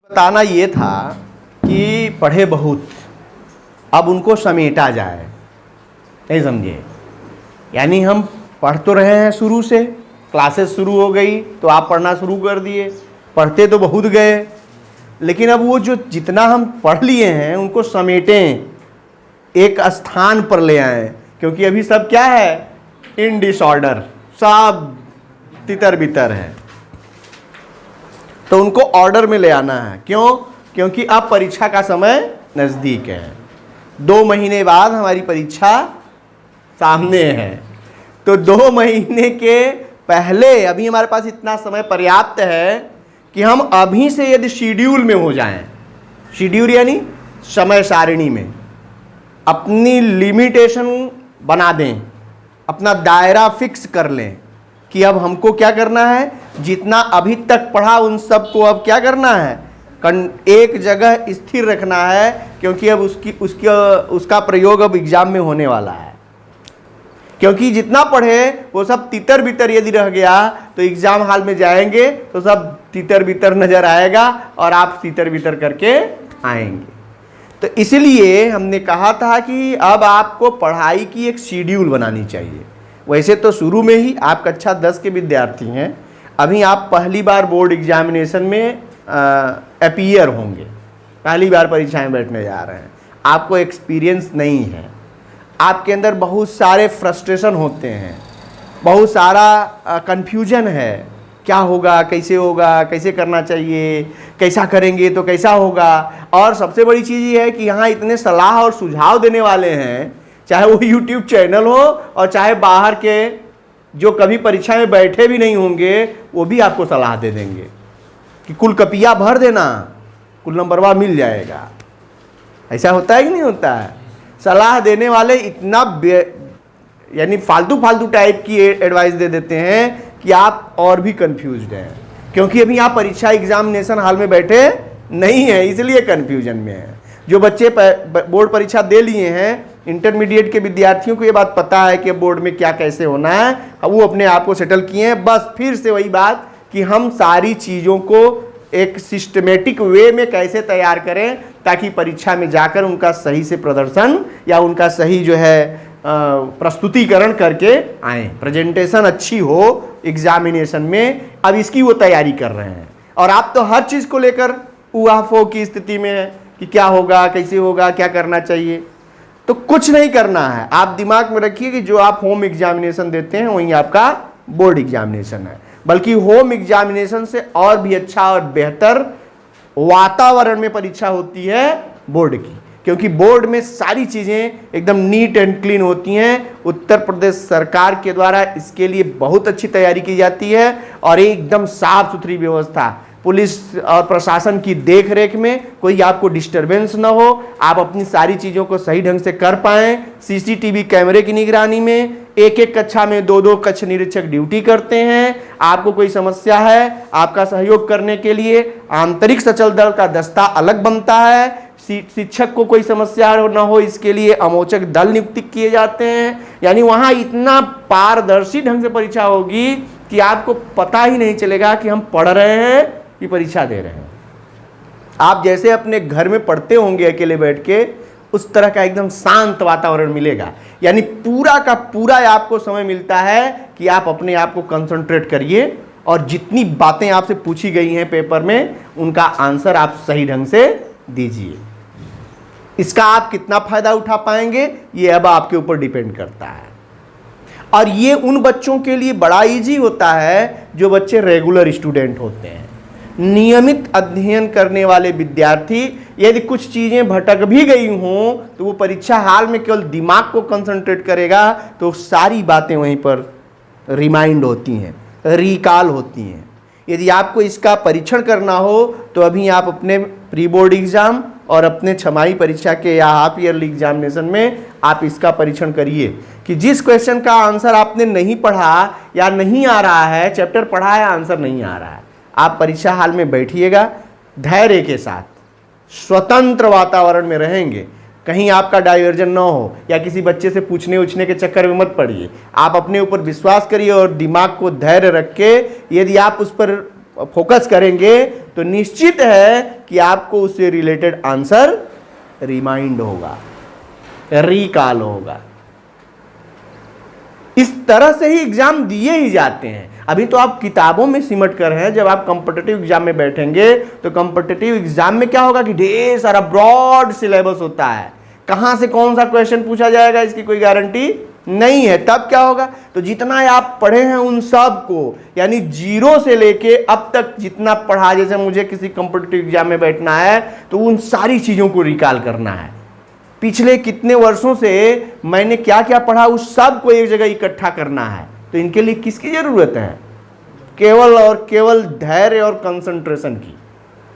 बताना ये था कि पढ़े बहुत, अब उनको समेटा जाए। नहीं समझे? यानी हम पढ़ तो रहे हैं, शुरू से क्लासेस शुरू हो गई तो आप पढ़ना शुरू कर दिए, पढ़ते तो बहुत गए, लेकिन अब वो जो जितना हम पढ़ लिए हैं उनको समेटें, एक स्थान पर ले आएं, क्योंकि अभी सब क्या है, इन डिसऑर्डर, सब तितर बितर है। तो उनको ऑर्डर में ले आना है। क्यों? क्योंकि अब परीक्षा का समय नज़दीक है। 2 महीने बाद हमारी परीक्षा सामने है। तो 2 महीने के पहले अभी हमारे पास इतना समय पर्याप्त है कि हम अभी से यदि शेड्यूल में हो जाएं, शेड्यूल यानी समय सारिणी में अपनी लिमिटेशन बना दें, अपना दायरा फिक्स कर लें कि अब हमको क्या करना है, जितना अभी तक पढ़ा उन सब को अब क्या करना है, एक जगह स्थिर रखना है, क्योंकि अब उसका प्रयोग अब एग्जाम में होने वाला है। क्योंकि जितना पढ़े वो सब तितर बितर यदि रह गया तो एग्जाम हॉल में जाएंगे तो सब तितर बितर नजर आएगा और आप तितर बितर करके आएंगे। तो इसलिए हमने कहा था कि अब आपको पढ़ाई की एक शेड्यूल बनानी चाहिए। वैसे तो शुरू में ही आप कक्षा 10 के विद्यार्थी हैं, अभी आप पहली बार बोर्ड एग्जामिनेशन में अपीयर होंगे, पहली बार परीक्षाएं बैठने जा रहे हैं, आपको एक्सपीरियंस नहीं है, आपके अंदर बहुत सारे फ्रस्ट्रेशन होते हैं, बहुत सारा कन्फ्यूजन है, क्या होगा, कैसे करना चाहिए, कैसा करेंगे तो कैसा होगा। और सबसे बड़ी चीज़ ये है कि यहाँ इतने सलाह और सुझाव देने वाले हैं, चाहे वो यूट्यूब चैनल हो और चाहे बाहर के जो कभी परीक्षा में बैठे भी नहीं होंगे, वो भी आपको सलाह दे देंगे कि कुल कपिया भर देना, कुल नंबरवा मिल जाएगा। ऐसा होता है कि नहीं होता है? सलाह देने वाले इतना यानी फालतू टाइप की एडवाइस दे देते हैं कि आप और भी कंफ्यूज्ड हैं, क्योंकि अभी आप परीक्षा एग्जामिनेशन हॉल में बैठे नहीं हैं, इसलिए कंफ्यूजन में है। जो बच्चे बोर्ड परीक्षा दे लिए हैं, इंटरमीडिएट के विद्यार्थियों को ये बात पता है कि बोर्ड में क्या कैसे होना है, वो अपने आप को सेटल किए हैं। बस फिर से वही बात कि हम सारी चीज़ों को एक सिस्टमेटिक वे में कैसे तैयार करें ताकि परीक्षा में जाकर उनका सही से प्रदर्शन या उनका सही जो है प्रस्तुतिकरण करके आए, प्रेजेंटेशन अच्छी हो एग्जामिनेशन में। अब इसकी वो तैयारी कर रहे हैं और आप तो हर चीज़ को लेकर उहाफो की स्थिति में है कि क्या होगा, कैसे होगा, क्या करना चाहिए। तो कुछ नहीं करना है, आप दिमाग में रखिए कि जो आप होम एग्जामिनेशन देते हैं वही आपका बोर्ड एग्जामिनेशन है। बल्कि होम एग्जामिनेशन से और भी अच्छा और बेहतर वातावरण में परीक्षा होती है बोर्ड की, क्योंकि बोर्ड में सारी चीज़ें एकदम नीट एंड क्लीन होती हैं। उत्तर प्रदेश सरकार के द्वारा इसके लिए बहुत अच्छी तैयारी की जाती है और एकदम साफ सुथरी व्यवस्था, पुलिस और प्रशासन की देख रेख में कोई आपको डिस्टरबेंस ना हो, आप अपनी सारी चीज़ों को सही ढंग से कर पाएँ। सीसीटीवी कैमरे की निगरानी में एक कक्षा में 2 कक्ष निरीक्षक ड्यूटी करते हैं। आपको कोई समस्या है, आपका सहयोग करने के लिए आंतरिक सचल दल का दस्ता अलग बनता है। शिक्षक को कोई समस्या ना हो इसके लिए अमोचक दल नियुक्त किए जाते हैं। यानी वहाँ इतना पारदर्शी ढंग से परीक्षा होगी कि आपको पता ही नहीं चलेगा कि हम पढ़ रहे हैं कि परीक्षा दे रहे हैं। आप जैसे अपने घर में पढ़ते होंगे अकेले बैठ के, उस तरह का एकदम शांत वातावरण मिलेगा। यानी पूरा का पूरा आपको समय मिलता है कि आप अपने आप को कंसंट्रेट करिए और जितनी बातें आपसे पूछी गई हैं पेपर में उनका आंसर आप सही ढंग से दीजिए। इसका आप कितना फायदा उठा पाएंगे ये अब आपके ऊपर डिपेंड करता है। और ये उन बच्चों के लिए बड़ा इजी होता है जो बच्चे रेगुलर स्टूडेंट होते हैं, नियमित अध्ययन करने वाले विद्यार्थी। यदि कुछ चीज़ें भटक भी गई हों तो वो परीक्षा हाल में केवल दिमाग को कंसंट्रेट करेगा तो सारी बातें वहीं पर रिमाइंड होती हैं, रिकॉल होती हैं। यदि आपको इसका परीक्षण करना हो तो अभी आप अपने प्री बोर्ड एग्ज़ाम और अपने छमाही परीक्षा के या हाफ ईयरली एग्जामिनेशन में आप इसका परीक्षण करिए कि जिस क्वेश्चन का आंसर आपने नहीं पढ़ा या नहीं आ रहा है, चैप्टर पढ़ा है आंसर नहीं आ रहा है, आप परीक्षा हाल में बैठिएगा, धैर्य के साथ स्वतंत्र वातावरण में रहेंगे, कहीं आपका डाइवर्जन ना हो या किसी बच्चे से पूछने उछने के चक्कर में मत पड़िए। आप अपने ऊपर विश्वास करिए और दिमाग को धैर्य रख के यदि आप उस पर फोकस करेंगे तो निश्चित है कि आपको उससे रिलेटेड आंसर रिमाइंड होगा, रिकॉल होगा। इस तरह से ही एग्जाम दिए ही जाते हैं। अभी तो आप किताबों में सिमट कर हैं, जब आप कॉम्पिटिटिव एग्जाम में बैठेंगे तो कॉम्पिटिटिव एग्जाम में क्या होगा कि ढेर सारा ब्रॉड सिलेबस होता है, कहां से कौन सा क्वेश्चन पूछा जाएगा इसकी कोई गारंटी नहीं है। तब क्या होगा, तो जितना आप पढ़े हैं उन सब को, यानी जीरो से लेके अब तक जितना पढ़ा, जैसे मुझे किसी कॉम्पिटिटिव एग्जाम में बैठना है तो उन सारी चीजों को रिकॉल करना है, पिछले कितने वर्षों से मैंने क्या क्या पढ़ा उस सब को एक जगह इकट्ठा करना है। तो इनके लिए किसकी जरूरत है, केवल और केवल धैर्य और कंसंट्रेशन की,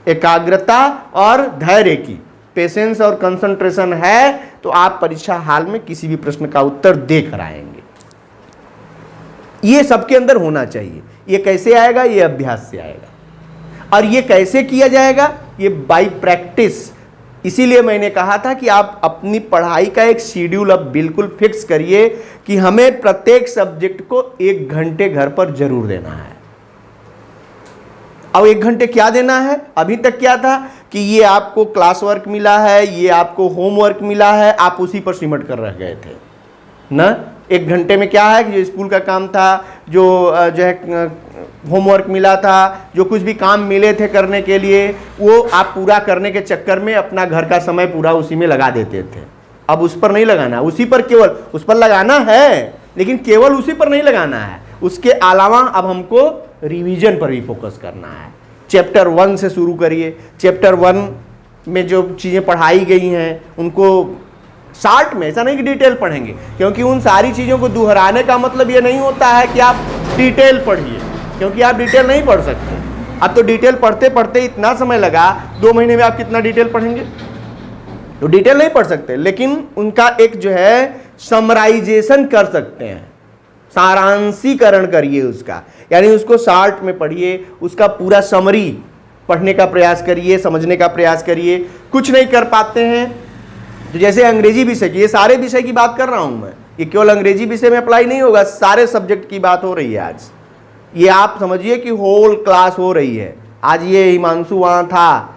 एकाग्रता और धैर्य की। पेशेंस और कंसंट्रेशन है तो आप परीक्षा हाल में किसी भी प्रश्न का उत्तर दे कर आएंगे। ये सबके अंदर होना चाहिए। ये कैसे आएगा, ये अभ्यास से आएगा। और ये कैसे किया जाएगा, ये बाय प्रैक्टिस। इसीलिए मैंने कहा था कि आप अपनी पढ़ाई का एक शेड्यूल अब बिल्कुल फिक्स करिए कि हमें प्रत्येक सब्जेक्ट को 1 घंटे घर पर जरूर देना है। अब 1 घंटे क्या देना है, अभी तक क्या था कि ये आपको क्लास वर्क मिला है, ये आपको होमवर्क मिला है, आप उसी पर सिमट कर रह गए थे ना। 1 घंटे में क्या है कि जो स्कूल का काम था, जो है होमवर्क मिला था, जो कुछ भी काम मिले थे करने के लिए, वो आप पूरा करने के चक्कर में अपना घर का समय पूरा उसी में लगा देते थे। अब उस पर नहीं लगाना, उसी पर केवल उस पर लगाना है, लेकिन केवल उसी पर नहीं लगाना है। उसके अलावा अब हमको रिवीजन पर भी फोकस करना है। चैप्टर 1 से शुरू करिए। चैप्टर 1 में जो चीज़ें पढ़ाई गई हैं उनको शार्ट में, ऐसा नहीं कि डिटेल पढ़ेंगे, क्योंकि उन सारी चीज़ों को दोहराने का मतलब ये नहीं होता है कि आप डिटेल पढ़िए, क्योंकि आप डिटेल नहीं पढ़ सकते। अब तो डिटेल पढ़ते पढ़ते इतना समय लगा, 2 महीने में आप कितना डिटेल पढ़ेंगे, तो डिटेल नहीं पढ़ सकते। लेकिन उनका एक जो है समराइजेशन कर सकते हैं, सारांशीकरण करिए उसका, यानी उसको शार्ट में पढ़िए, उसका पूरा समरी पढ़ने का प्रयास करिए, समझने का प्रयास करिए। कुछ नहीं कर पाते हैं तो जैसे अंग्रेजी विषय की, ये सारे विषय की बात कर रहा हूं मैं, ये केवल अंग्रेजी विषय में अप्लाई नहीं होगा, सारे सब्जेक्ट की बात हो रही है आज। ये आप समझिए कि होल क्लास हो रही है। आज ये हिमांशु वहाँ था,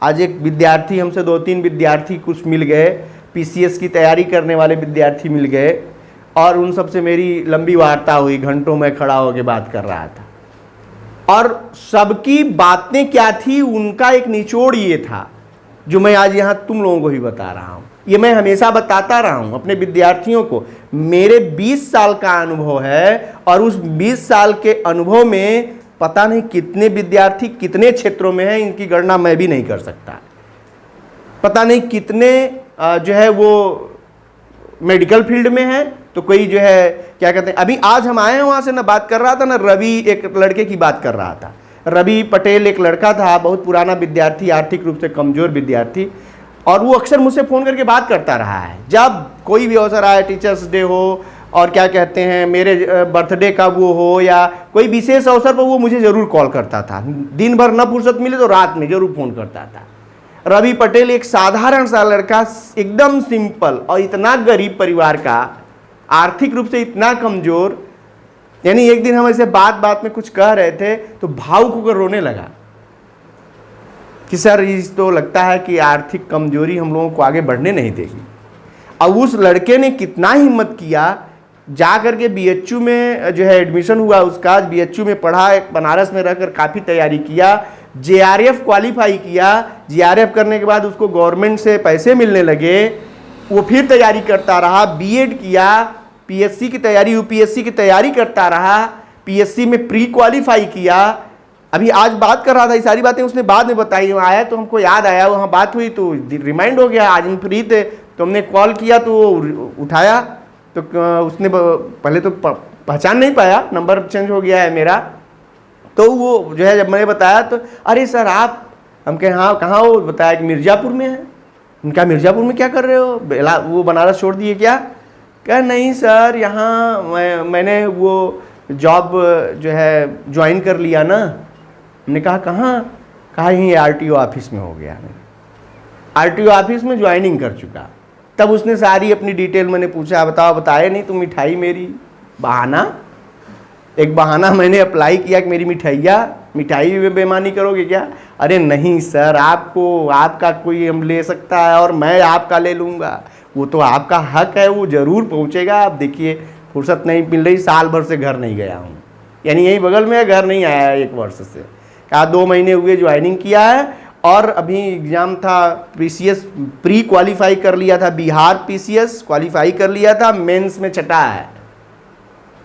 आज एक विद्यार्थी, हमसे 2-3 विद्यार्थी कुछ मिल गए, पीसीएस की तैयारी करने वाले विद्यार्थी मिल गए, और उन सब से मेरी लंबी वार्ता हुई, घंटों में खड़ा होकर बात कर रहा था। और सबकी बातें क्या थी, उनका एक निचोड़ ये था जो मैं आज यहाँ तुम लोगों को भी बता रहा हूँ। ये मैं हमेशा बताता रहा हूँ अपने विद्यार्थियों को। मेरे 20 साल का अनुभव है, और उस 20 साल के अनुभव में पता नहीं कितने विद्यार्थी कितने क्षेत्रों में हैं, इनकी गणना मैं भी नहीं कर सकता। पता नहीं कितने जो है वो मेडिकल फील्ड में है, तो कोई जो है क्या कहते हैं, अभी आज हम आए हैं वहाँ से ना, बात कर रहा था ना रवि, एक लड़के की बात कर रहा था, रवि पटेल एक लड़का था, बहुत पुराना विद्यार्थी, आर्थिक रूप से कमजोर विद्यार्थी, और वो अक्सर मुझसे फ़ोन करके बात करता रहा है। जब कोई भी अवसर आए, टीचर्स डे हो और क्या कहते हैं मेरे बर्थडे का वो हो या कोई विशेष अवसर पर, वो मुझे ज़रूर कॉल करता था। दिन भर न फुर्सत मिले तो रात में ज़रूर फ़ोन करता था। रवि पटेल एक साधारण सा लड़का, एकदम सिंपल, और इतना गरीब परिवार का, आर्थिक रूप से इतना कमज़ोर। यानी एक दिन हम ऐसे बात बात में कुछ कह रहे थे तो भावुक होकर रोने लगा कि सर इस तो लगता है कि आर्थिक कमजोरी हम लोगों को आगे बढ़ने नहीं देगी। अब उस लड़के ने कितना हिम्मत किया, जा करके बीएचयू में जो है एडमिशन हुआ उसका, बीएचयू में पढ़ा, बनारस में रहकर काफ़ी तैयारी किया, जेआरएफ क्वालिफाई किया। जेआरएफ करने के बाद उसको गवर्नमेंट से पैसे मिलने लगे, वो फिर तैयारी करता रहा, बीएड किया, पीएससी की तैयारी, यूपीएससी की तैयारी करता रहा, पीएससी में प्री क्वालिफाई किया। अभी आज बात कर रहा था, ये सारी बातें उसने बाद में बताई, आया तो हमको याद आया, वहाँ बात हुई तो रिमाइंड हो गया। आज हम फ्री थे तो हमने कॉल किया तो वो उठाया, तो उसने पहले तो पहचान नहीं पाया, नंबर चेंज हो गया है मेरा, तो वो जो है जब मैंने बताया तो अरे सर आप, हम कहे हाँ कहाँ हो, बताया कि मिर्ज़ापुर में है। उनका मिर्ज़ापुर में क्या कर रहे हो, वो बनारस छोड़ दिए क्या? कहा नहीं सर, यहाँ मैंने वो जॉब जो है ज्वाइन कर लिया ना। हमने कहा कहाँ? कहा यहीं आरटीओ ऑफिस में हो गया। आरटीओ ऑफिस में ज्वाइनिंग कर चुका। तब उसने सारी अपनी डिटेल मैंने पूछा, बताओ, बताए नहीं तो मिठाई मेरी, बहाना, एक बहाना मैंने अप्लाई किया कि मेरी मिठाइया मिठाई में बेईमानी करोगे क्या? अरे नहीं सर, आपको आपका कोई हम ले सकता है और मैं आपका ले लूँगा, वो तो आपका हक है, वो ज़रूर पहुँचेगा। आप देखिए फुर्सत नहीं मिल रही, साल भर से घर नहीं गया हूँ, यानी यहीं बगल में घर नहीं आया है 1 वर्ष से। कहा 2 महीने हुए ज्वाइनिंग किया है और अभी एग्ज़ाम था, पीसीएस प्री क्वालिफाई कर लिया था, बिहार पीसीएस क्वालिफाई कर लिया था, मेंस में छटा है।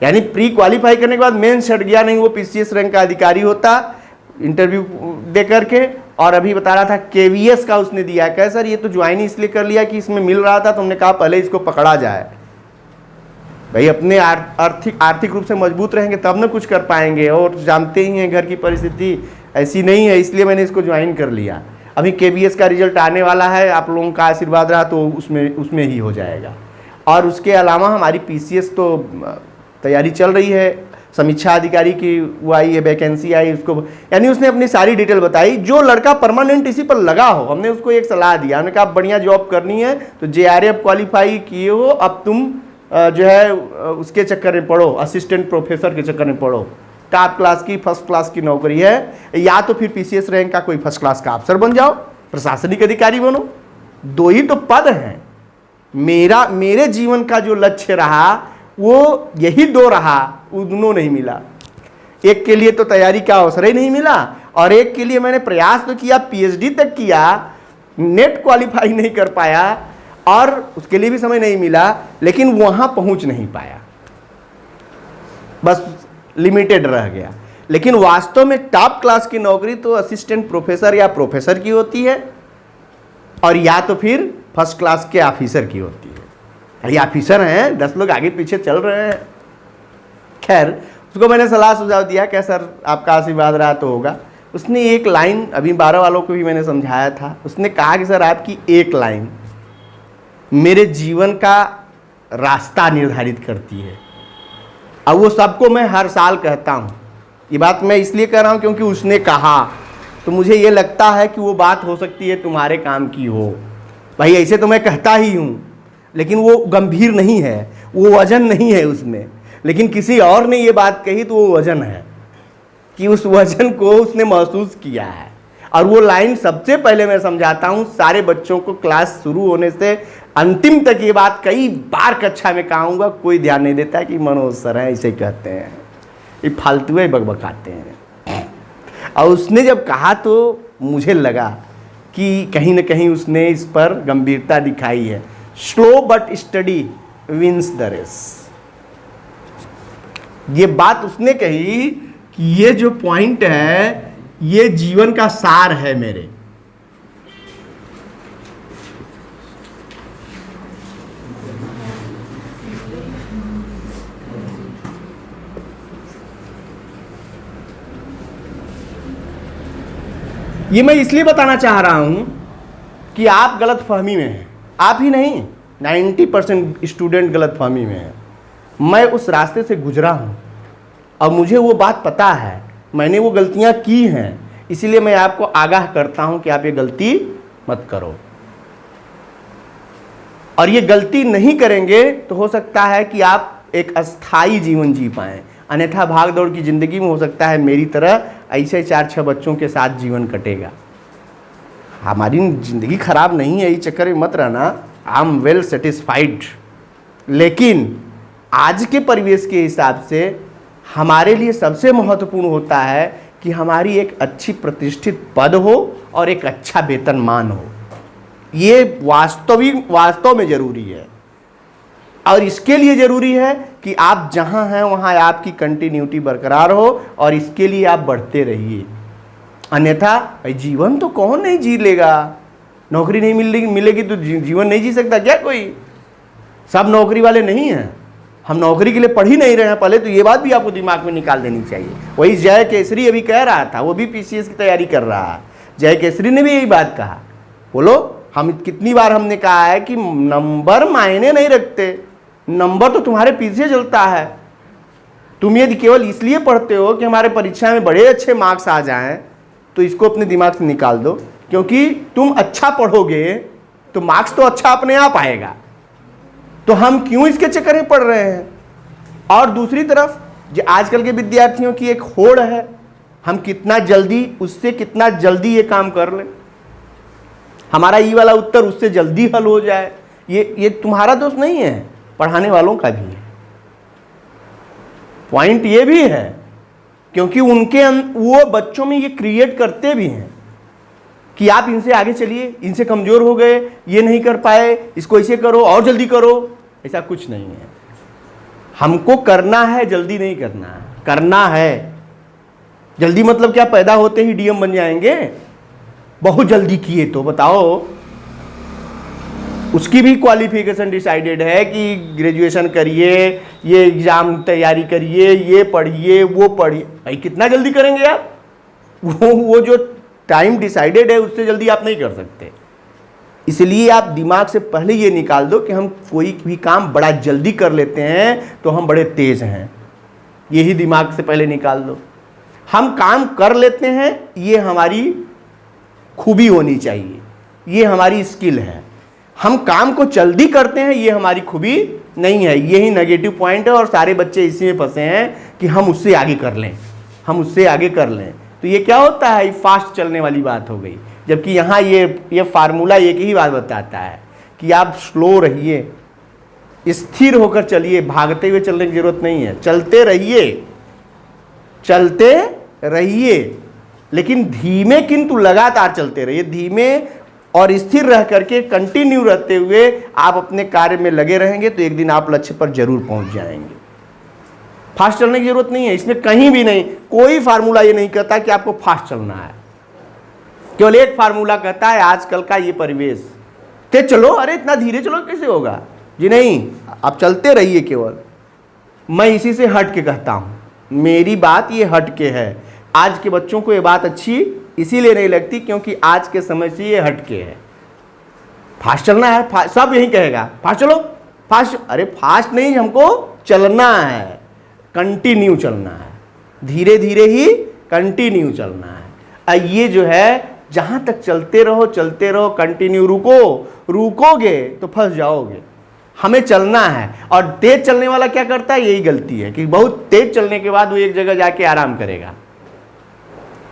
यानी प्री क्वालिफाई करने के बाद मेंस छट गया, नहीं वो पीसीएस रैंक का अधिकारी होता इंटरव्यू दे करके। और अभी बता रहा था केवीएस का उसने दिया। कह सर ये तो ज्वाइन इसलिए कर लिया कि इसमें मिल रहा था, तो हमने कहा पहले इसको पकड़ा जाए। भाई अपने आर्थिक रूप से मजबूत रहेंगे तब ना कुछ कर पाएंगे, और जानते ही हैं घर की परिस्थिति ऐसी नहीं है, इसलिए मैंने इसको ज्वाइन कर लिया। अभी केवीएस का रिजल्ट आने वाला है, आप लोगों का आशीर्वाद रहा तो उसमें ही हो जाएगा। और उसके अलावा हमारी पीसीएस तो तैयारी चल रही है, समीक्षा अधिकारी की वो आई है, वैकेंसी आई उसको, यानी उसने अपनी सारी डिटेल बताई। जो लड़का परमानेंट इसी पर लगा हो, हमने उसको एक सलाह दिया, हमने कहा बढ़िया जॉब करनी है तो जेआरएफ क्वालिफाई किए हो, अब तुम जो है उसके चक्कर में पढ़ो, असिस्टेंट प्रोफेसर के चक्कर में पढ़ो, टॉप क्लास की फर्स्ट क्लास की नौकरी है, या तो फिर पीसीएस रैंक का कोई फर्स्ट क्लास का अफसर बन जाओ, प्रशासनिक अधिकारी बनो, 2 ही तो पद हैं। मेरे जीवन का जो लक्ष्य रहा वो यही 2 रहा, उनको नहीं मिला। एक के लिए तो तैयारी का अवसर ही नहीं मिला, और एक के लिए मैंने प्रयास तो किया, पीएचडी तक किया, नेट क्वालिफाई नहीं कर पाया और उसके लिए भी समय नहीं मिला, लेकिन वहां पहुंच नहीं पाया, बस लिमिटेड रह गया। लेकिन वास्तव में टॉप क्लास की नौकरी तो असिस्टेंट प्रोफेसर या प्रोफेसर की होती है, और या तो फिर फर्स्ट क्लास के ऑफिसर की होती है। अरे ऑफिसर हैं, 10 लोग आगे पीछे चल रहे हैं। खैर उसको मैंने सलाह सुझाव दिया कि सर आपका आशीर्वाद रहा तो होगा। उसने एक लाइन, अभी 12 वालों को भी मैंने समझाया था, उसने कहा कि सर आपकी एक लाइन मेरे जीवन का रास्ता निर्धारित करती है। अब वो सबको मैं हर साल कहता हूँ, ये बात मैं इसलिए कह रहा हूँ क्योंकि उसने कहा, तो मुझे ये लगता है कि वो बात हो सकती है तुम्हारे काम की हो। भाई ऐसे तो मैं कहता ही हूँ, लेकिन वो गंभीर नहीं है, वो वजन नहीं है उसमें। लेकिन किसी और ने ये बात कही तो वो वजन है, कि उस वजन को उसने महसूस किया है। और वो लाइन सबसे पहले मैं समझाता हूँ सारे बच्चों को, क्लास शुरू होने से अंतिम तक ये बात कई बार कक्षा में कहूँगा, कोई ध्यान नहीं देता कि मनोज सर हैं ऐसे कहते हैं, ये फालतू बकबकाते हैं। और उसने जब कहा तो मुझे लगा कि कहीं ना कहीं उसने इस पर गंभीरता दिखाई है। Slow but steady wins the race, ये बात उसने कही कि ये जो पॉइंट है ये जीवन का सार है मेरे। ये मैं इसलिए बताना चाह रहा हूं कि आप गलतफहमी में हैं, आप ही नहीं 90% स्टूडेंट गलतफहमी में है। मैं उस रास्ते से गुजरा हूं और मुझे वो बात पता है, मैंने वो गलतियां की हैं, इसीलिए मैं आपको आगाह करता हूं कि आप ये गलती मत करो। और ये गलती नहीं करेंगे तो हो सकता है कि आप एक अस्थाई जीवन जी पाएं, अन्यथा भाग दौड़ की ज़िंदगी में हो सकता है मेरी तरह ऐसे 4-6 बच्चों के साथ जीवन कटेगा। हमारी ज़िंदगी खराब नहीं है, इस चक्कर में मत रहना, आई एम वेल सेटिस्फाइड। लेकिन आज के परिवेश के हिसाब से हमारे लिए सबसे महत्वपूर्ण होता है कि हमारी एक अच्छी प्रतिष्ठित पद हो और एक अच्छा वेतनमान हो। ये वास्तव में ज़रूरी है, और इसके लिए ज़रूरी है कि आप जहाँ हैं वहाँ आपकी कंटिन्यूटी बरकरार हो, और इसके लिए आप बढ़ते रहिए। अन्यथा जीवन तो कौन नहीं जी लेगा, नौकरी नहीं मिलेगी तो जीवन नहीं जी सकता क्या कोई? सब नौकरी वाले नहीं हैं, हम नौकरी के लिए पढ़ ही नहीं रहे हैं पहले, तो ये बात भी आपको दिमाग में निकाल देनी चाहिए। वही जय केसरी अभी कह रहा था, वो भी पीसीएस की तैयारी कर रहा है, जय केसरी ने भी यही बात कहा। बोलो, हम कितनी बार हमने कहा है कि नंबर मायने नहीं रखते, नंबर तो तुम्हारे पीछे चलता है। तुम यदि केवल इसलिए पढ़ते हो कि हमारे परीक्षा में बड़े अच्छे मार्क्स आ जाएं, तो इसको अपने दिमाग से निकाल दो, क्योंकि तुम अच्छा पढ़ोगे तो मार्क्स तो अच्छा अपने आप आएगा। तो हम क्यों इसके चक्कर में पढ़ रहे हैं? और दूसरी तरफ जो आजकल के विद्यार्थियों की एक होड़ है, हम कितना जल्दी उससे कितना जल्दी ये काम कर लें, हमारा ये वाला उत्तर उससे जल्दी हल हो जाए। ये तुम्हारा दोष नहीं है, पढ़ाने वालों का भी है। पॉइंट ये भी है क्योंकि वो बच्चों में ये क्रिएट करते भी हैं कि आप इनसे आगे चलिए, इनसे कमजोर हो गए, ये नहीं कर पाए, इसको ऐसे करो और जल्दी करो। ऐसा कुछ नहीं है। हमको करना है, जल्दी नहीं करना है, करना है। जल्दी मतलब क्या, पैदा होते ही डीएम बन जाएंगे? बहुत जल्दी किए तो बताओ, उसकी भी क्वालिफिकेशन डिसाइडेड है कि ग्रेजुएशन करिए, ये एग्जाम तैयारी करिए, ये पढ़िए, वो पढ़िए। भाई कितना जल्दी करेंगे आप? वो जो टाइम डिसाइडेड है उससे जल्दी आप नहीं कर सकते। इसलिए आप दिमाग से पहले ये निकाल दो कि हम कोई भी काम बड़ा जल्दी कर लेते हैं तो हम बड़े तेज हैं। यही दिमाग से पहले निकाल दो। हम काम कर लेते हैं, ये हमारी खूबी होनी चाहिए, ये हमारी स्किल है। हम काम को जल्दी करते हैं, ये हमारी खूबी नहीं है। यही नेगेटिव पॉइंट है और सारे बच्चे इसी में फंसे हैं कि हम उससे आगे कर लें, हम उससे आगे कर लें। तो ये क्या होता है, फास्ट चलने वाली बात हो गई। जबकि यहाँ ये फार्मूला एक ही बात बताता है कि आप स्लो रहिए, स्थिर होकर चलिए, भागते हुए चलने की जरूरत नहीं है। चलते रहिए लेकिन धीमे, किंतु लगातार चलते रहिए। धीमे और स्थिर रह करके कंटिन्यू रहते हुए आप अपने कार्य में लगे रहेंगे तो एक दिन आप लक्ष्य पर जरूर पहुंच जाएंगे। फास्ट चलने की जरूरत नहीं है, इसमें कहीं भी नहीं। कोई फार्मूला ये नहीं कहता कि आपको फास्ट चलना है। केवल एक फार्मूला कहता है आजकल का ये परिवेश, तेज चलो। अरे इतना धीरे चलो कैसे होगा जी? नहीं, आप चलते रहिए। केवल मैं इसी से हट के कहता हूं, मेरी बात ये हट के है। आज के बच्चों को ये बात अच्छी इसीलिए नहीं लगती क्योंकि आज के समय से ये हटके है। फास्ट चलना है, सब यही कहेगा फास्ट चलो, फास्ट। अरे फास्ट नहीं, हमको चलना है, कंटिन्यू चलना है, धीरे धीरे ही कंटिन्यू चलना है। ये जो है, जहां तक चलते रहो कंटिन्यू। रुकोगे तो फंस जाओगे। हमें चलना है। और तेज चलने वाला क्या करता है, यही गलती है कि बहुत तेज चलने के बाद वो एक जगह जाके आराम करेगा।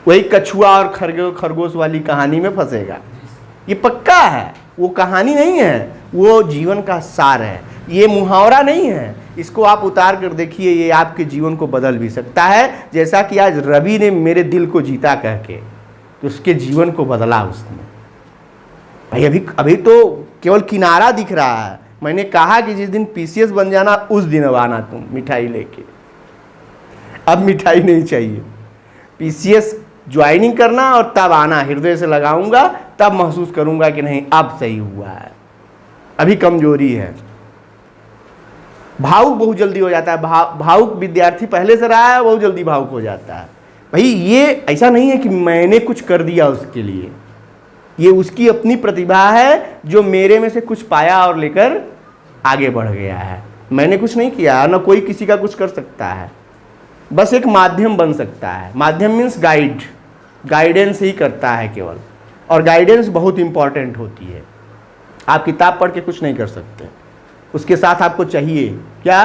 वही कछुआ और खरगोश वाली कहानी में फंसेगा। ये पक्का है, वो कहानी नहीं है, वो जीवन का सार है। ये मुहावरा नहीं है। इसको आप उतार कर देखिए, ये आपके जीवन को बदल भी सकता है। जैसा कि आज रवि ने मेरे दिल को जीता कह के, तो उसके जीवन को बदला उसने। भाई अभी तो केवल किनारा दिख रहा है। मैंने कहा कि जिस दिन पीसीएस बन जाना उस दिन अब आना तुम मिठाई लेके। अब मिठाई नहीं चाहिए, पीसीएस ज्वाइनिंग करना और तब आना। हृदय से लगाऊंगा, तब महसूस करूंगा कि नहीं अब सही हुआ है। अभी कमजोरी है। भावुक बहुत जल्दी हो जाता है। भावुक विद्यार्थी पहले से रहा है, बहुत जल्दी भावुक हो जाता है। भाई ये ऐसा नहीं है कि मैंने कुछ कर दिया उसके लिए, ये उसकी अपनी प्रतिभा है जो मेरे में से कुछ पाया और लेकर आगे बढ़ गया है। मैंने कुछ नहीं किया, ना कोई किसी का कुछ कर सकता है, बस एक माध्यम बन सकता है। माध्यम मीन्स गाइडेंस ही करता है केवल। और गाइडेंस बहुत इंपॉर्टेंट होती है। आप किताब पढ़ के कुछ नहीं कर सकते, उसके साथ आपको चाहिए क्या,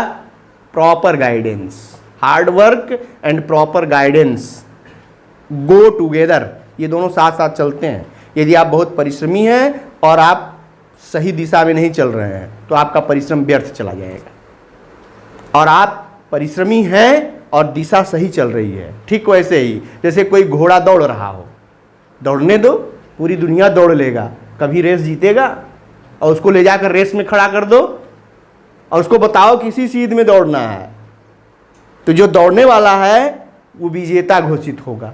proper guidance. Hard work and proper guidance go together, ये दोनों साथ साथ चलते हैं। यदि आप बहुत परिश्रमी हैं और आप सही दिशा में नहीं चल रहे हैं तो आपका परिश्रम व्यर्थ चला जाएगा। और आप परिश्रमी हैं और दिशा सही चल रही है, ठीक वैसे ही जैसे कोई घोड़ा दौड़ रहा हो, दौड़ने दो, पूरी दुनिया दौड़ लेगा, कभी रेस जीतेगा? और उसको ले जाकर रेस में खड़ा कर दो और उसको बताओ किसी सीध में दौड़ना है, तो जो दौड़ने वाला है वो विजेता घोषित होगा।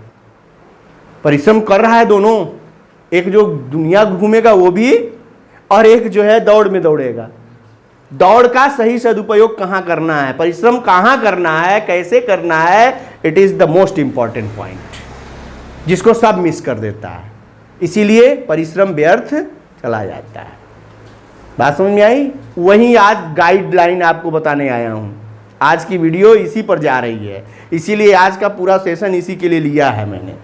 परिश्रम कर रहा है दोनों, एक जो दुनिया घूमेगा वो भी, और एक जो है दौड़ में दौड़ेगा। दौड़ का सही सदुपयोग कहाँ करना है, परिश्रम कहाँ करना है, कैसे करना है, it is the most important point, जिसको सब मिस कर देता है। इसीलिए परिश्रम व्यर्थ चला जाता है। बात समझ में आई? वही आज गाइडलाइन आपको बताने आया हूं। आज की वीडियो इसी पर जा रही है, इसीलिए आज का पूरा सेशन इसी के लिए लिया है मैंने,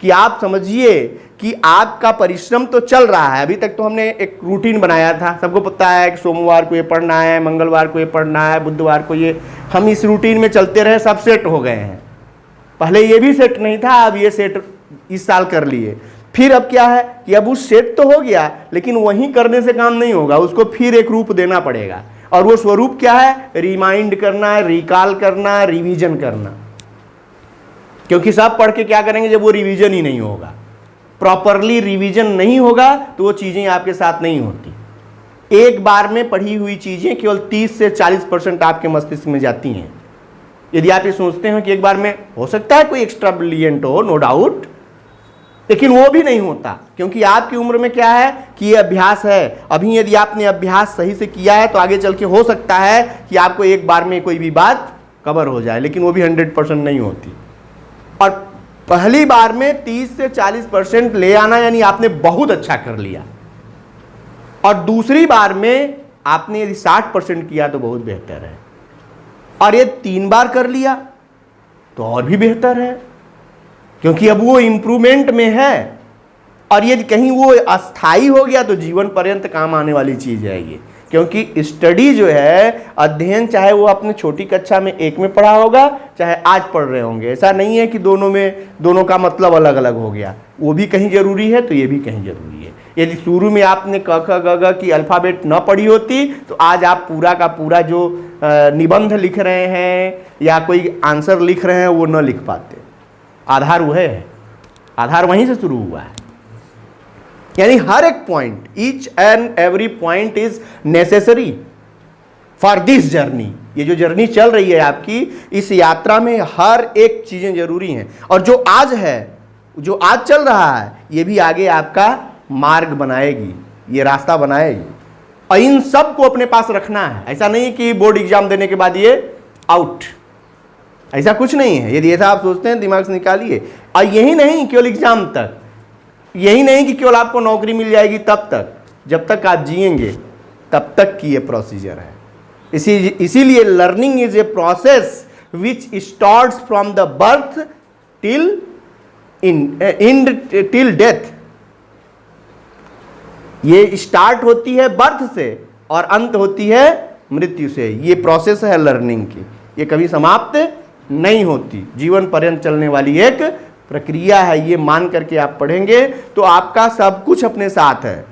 कि आप समझिए कि आपका परिश्रम तो चल रहा है। अभी तक तो हमने एक रूटीन बनाया था, सबको पता है कि सोमवार को ये पढ़ना है, मंगलवार को ये पढ़ना है, बुधवार को ये, हम इस रूटीन में चलते रहे, सब सेट हो गए हैं। पहले ये भी सेट नहीं था, अब ये सेट इस साल कर लिए। फिर अब क्या है कि अब उस सेट तो हो गया, लेकिन वहीं करने से काम नहीं होगा, उसको फिर एक रूप देना पड़ेगा। और वो स्वरूप क्या है? रिमाइंड करना, रिकॉल करना, रिवीजन करना। क्योंकि सब पढ़ के क्या करेंगे जब वो रिवीजन ही नहीं होगा, प्रॉपरली रिवीजन नहीं होगा तो वो चीजें आपके साथ नहीं होती। एक बार में पढ़ी हुई चीजें केवल 30 से 40% आपके मस्तिष्क में जाती हैं। यदि आप ये सोचते हो कि एक बार में हो सकता है कोई एक्स्ट्रा ब्रिलियंट हो, नो डाउट, लेकिन वो भी नहीं होता, क्योंकि आपकी उम्र में क्या है कि ये अभ्यास है। अभी यदि आपने अभ्यास सही से किया है तो आगे चल के हो सकता है कि आपको एक बार में कोई भी बात कवर हो जाए, लेकिन वो भी 100% नहीं होती। और पहली बार में 30 से 40% ले आना यानी आपने बहुत अच्छा कर लिया, और दूसरी बार में आपने यदि 60% किया तो बहुत बेहतर है, और ये 3 बार कर लिया तो और भी बेहतर है, क्योंकि अब वो इंप्रूवमेंट में है। और यदि कहीं वो अस्थाई हो गया तो जीवन पर्यंत काम आने वाली चीज है ये। क्योंकि स्टडी जो है, अध्ययन, चाहे वो अपने छोटी कक्षा में 1 में पढ़ा होगा, चाहे आज पढ़ रहे होंगे, ऐसा नहीं है कि दोनों का मतलब अलग अलग हो गया। वो भी कहीं जरूरी है तो ये भी कहीं जरूरी है। यदि शुरू में आपने क ख ग घ की अल्फ़ाबेट न पढ़ी होती तो आज आप पूरा का पूरा जो निबंध लिख रहे हैं या कोई आंसर लिख रहे हैं वो न लिख पाते। आधार वो है, आधार वहीं से शुरू हुआ है। यानी हर एक point, each and every point is necessary for this journey. ये जो जर्नी चल रही है आपकी, इस यात्रा में हर एक चीजें जरूरी हैं। और जो आज है, जो आज चल रहा है, ये भी आगे आपका मार्ग बनाएगी, ये रास्ता बनाएगी। और इन सब को अपने पास रखना है। ऐसा नहीं है कि बोर्ड एग्जाम देने के बाद ये आउट, ऐसा कुछ नहीं है। यदि ऐसा आप सोचते हैं दिमाग से निकालिए। और यही नहीं केवल एग्जाम तक, यही नहीं कि केवल आपको नौकरी मिल जाएगी तब तक, जब तक आप जिएंगे तब तक की ये प्रोसीजर है। इसीलिए learning is a process which starts from the birth till death. ये स्टार्ट होती है बर्थ से और अंत होती है मृत्यु से। ये प्रोसेस है लर्निंग की, ये कभी समाप्त नहीं होती, जीवन पर्यंत चलने वाली एक प्रक्रिया है। ये मान करके आप पढ़ेंगे तो आपका सब कुछ अपने साथ है।